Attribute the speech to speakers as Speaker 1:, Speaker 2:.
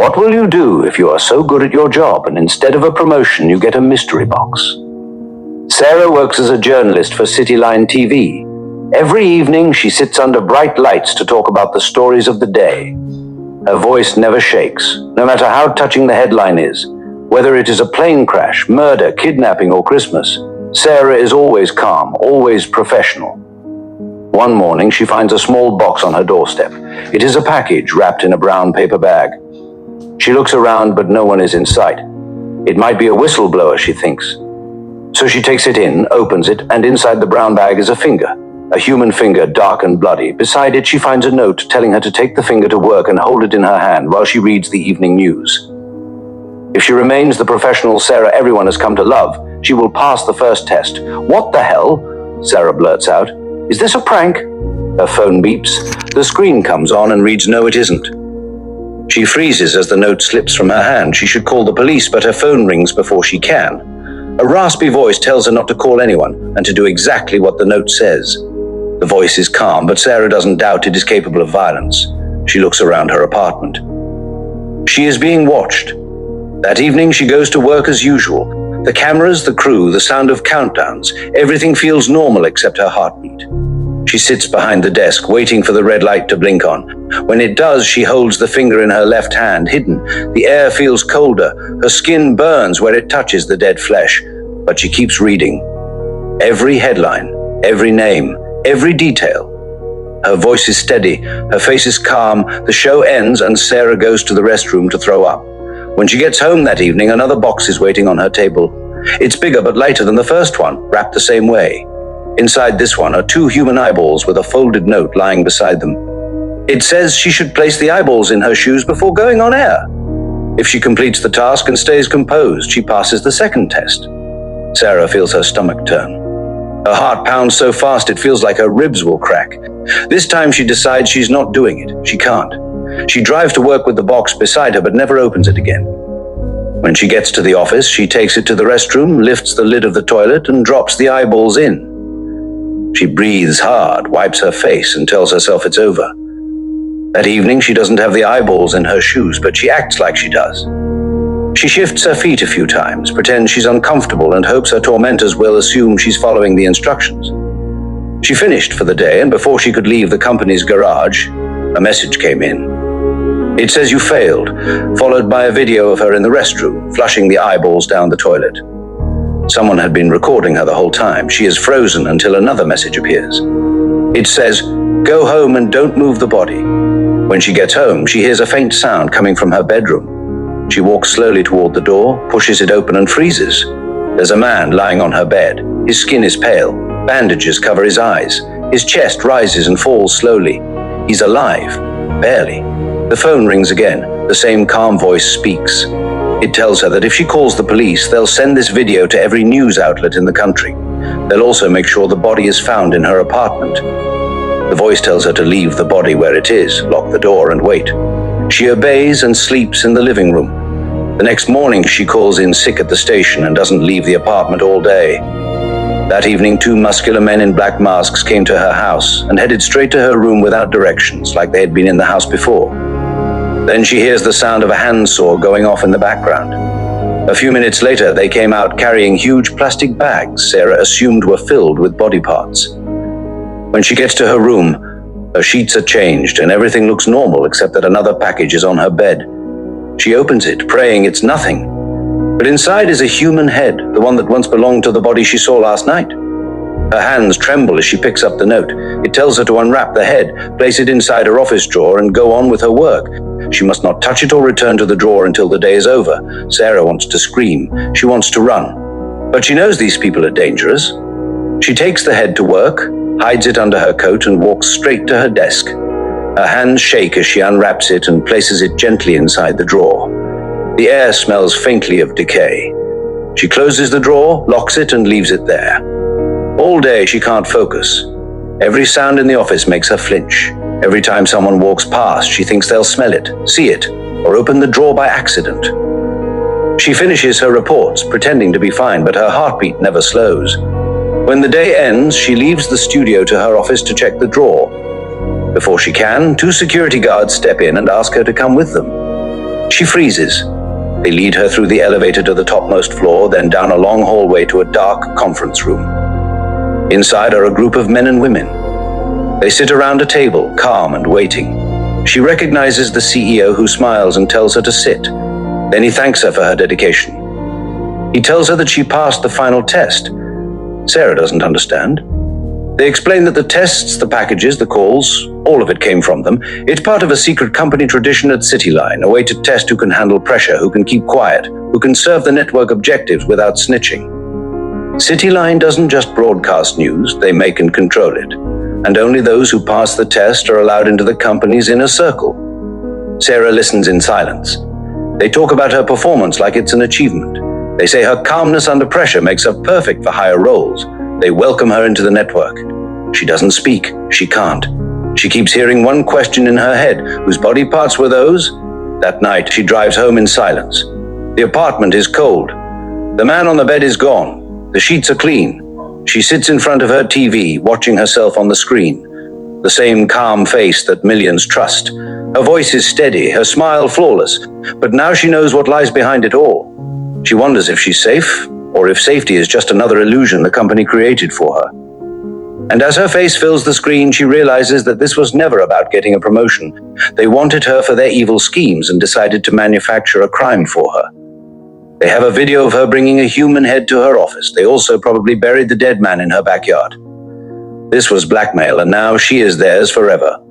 Speaker 1: What will you do if you are so good at your job and instead of a promotion you get a mystery box? Sarah works as a journalist for Cityline TV. Every evening she sits under bright lights to talk about the stories of the day. Her voice never shakes, no matter how touching the headline is. Whether it is a plane crash, murder, kidnapping, or Christmas, Sarah is always calm, always professional. One morning she finds a small box on her doorstep. It is a package wrapped in a brown paper bag. She looks around, but no one is in sight. It might be a whistleblower, she thinks. So she takes it in, opens it, and inside the brown bag is a finger. A human finger, dark and bloody. Beside it, she finds a note telling her to take the finger to work and hold it in her hand while she reads the evening news. If she remains the professional Sarah everyone has come to love, she will pass the first test. What the hell? Sarah blurts out. Is this a prank? Her phone beeps. The screen comes on and reads, no, it isn't. She freezes as the note slips from her hand. She should call the police, but her phone rings before she can. A raspy voice tells her not to call anyone and to do exactly what the note says. The voice is calm, but Sarah doesn't doubt it is capable of violence. She looks around her apartment. She is being watched. That evening she goes to work as usual. The cameras, the crew, the sound of countdowns, everything feels normal except her heartbeat. She sits behind the desk, waiting for the red light to blink on. When it does, she holds the finger in her left hand, hidden. The air feels colder. Her skin burns where it touches the dead flesh, but she keeps reading. Every headline, every name, every detail. Her voice is steady, her face is calm. The show ends and Sarah goes to the restroom to throw up. When she gets home that evening, another box is waiting on her table. It's bigger but lighter than the first one, wrapped the same way. Inside this one are 2 human eyeballs with a folded note lying beside them. It says she should place the eyeballs in her shoes before going on air. If she completes the task and stays composed, she passes the second test. Sarah feels her stomach turn. Her heart pounds so fast it feels like her ribs will crack. This time she decides she's not doing it. She can't. She drives to work with the box beside her but never opens it again. When she gets to the office, she takes it to the restroom, lifts the lid of the toilet, and drops the eyeballs in. She breathes hard, wipes her face, and tells herself it's over. That evening, she doesn't have the eyeballs in her shoes, but she acts like she does. She shifts her feet a few times, pretends she's uncomfortable, and hopes her tormentors will assume she's following the instructions. She finished for the day, and before she could leave the company's garage, a message came in. It says you failed, followed by a video of her in the restroom, flushing the eyeballs down the toilet. Someone had been recording her the whole time. She is frozen until another message appears. It says, go home and don't move the body. When she gets home, she hears a faint sound coming from her bedroom. She walks slowly toward the door, pushes it open and freezes. There's a man lying on her bed. His skin is pale. Bandages cover his eyes. His chest rises and falls slowly. He's alive. Barely. The phone rings again. The same calm voice speaks. It tells her that if she calls the police, they'll send this video to every news outlet in the country. They'll also make sure the body is found in her apartment. The voice tells her to leave the body where it is, lock the door and wait. She obeys and sleeps in the living room. The next morning, she calls in sick at the station and doesn't leave the apartment all day. That evening, 2 muscular men in black masks came to her house and headed straight to her room without directions, like they had been in the house before. Then she hears the sound of a handsaw going off in the background. A few minutes later, they came out carrying huge plastic bags Sarah assumed were filled with body parts. When she gets to her room, her sheets are changed and everything looks normal except that another package is on her bed. She opens it, praying it's nothing. But inside is a human head, the one that once belonged to the body she saw last night. Her hands tremble as she picks up the note. It tells her to unwrap the head, place it inside her office drawer, and go on with her work. She must not touch it or return to the drawer until the day is over. Sarah wants to scream. She wants to run. But she knows these people are dangerous. She takes the head to work, hides it under her coat, and walks straight to her desk. Her hands shake as she unwraps it and places it gently inside the drawer. The air smells faintly of decay. She closes the drawer, locks it, and leaves it there. All day she can't focus. Every sound in the office makes her flinch. Every time someone walks past, she thinks they'll smell it, see it, or open the drawer by accident. She finishes her reports, pretending to be fine, but her heartbeat never slows. When the day ends, she leaves the studio to her office to check the drawer. Before she can, 2 security guards step in and ask her to come with them. She freezes. They lead her through the elevator to the topmost floor, then down a long hallway to a dark conference room. Inside are a group of men and women. They sit around a table, calm and waiting. She recognizes the CEO, who smiles and tells her to sit. Then he thanks her for her dedication. He tells her that she passed the final test. Sarah doesn't understand. They explain that the tests, the packages, the calls, all of it came from them. It's part of a secret company tradition at CityLine, a way to test who can handle pressure, who can keep quiet, who can serve the network objectives without snitching. CityLine doesn't just broadcast news, they make and control it. And only those who pass the test are allowed into the company's inner circle. Sarah listens in silence. They talk about her performance like it's an achievement. They say her calmness under pressure makes her perfect for higher roles. They welcome her into the network. She doesn't speak. She can't. She keeps hearing one question in her head. Whose body parts were those? That night, she drives home in silence. The apartment is cold. The man on the bed is gone. The sheets are clean. She sits in front of her TV, watching herself on the screen. The same calm face that millions trust. Her voice is steady, her smile flawless. But now she knows what lies behind it all. She wonders if she's safe, or if safety is just another illusion the company created for her. And as her face fills the screen, she realizes that this was never about getting a promotion. They wanted her for their evil schemes and decided to manufacture a crime for her. They have a video of her bringing a human head to her office. They also probably buried the dead man in her backyard. This was blackmail, and now she is theirs forever.